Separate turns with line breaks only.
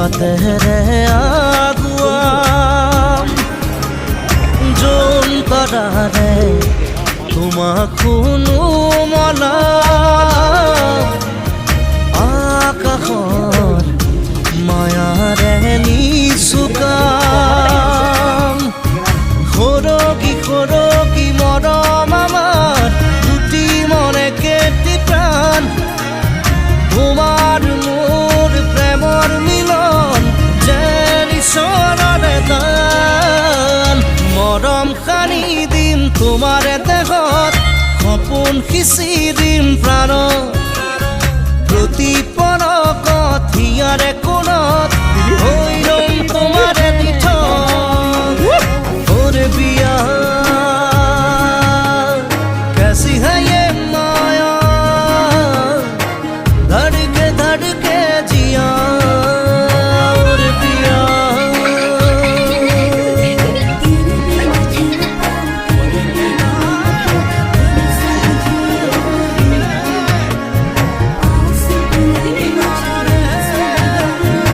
বাটেৰে আগুৱাম যোন তৰাৰে তোমাক শুনো মনা আকাশত মায়াৰে নিচুকাম সৰকি সৰকি মৰম আমাৰ দুটি মনে কেটি প্ৰাণ তোমাৰ মোৰ প্ৰেমৰ মিলন যেন ঈশ্বৰৰে দান মৰম সানি দিম তোমাৰ দেহত সপোন সিঁচি দিম প্ৰাণত প্ৰতি পলকত হিয়াৰে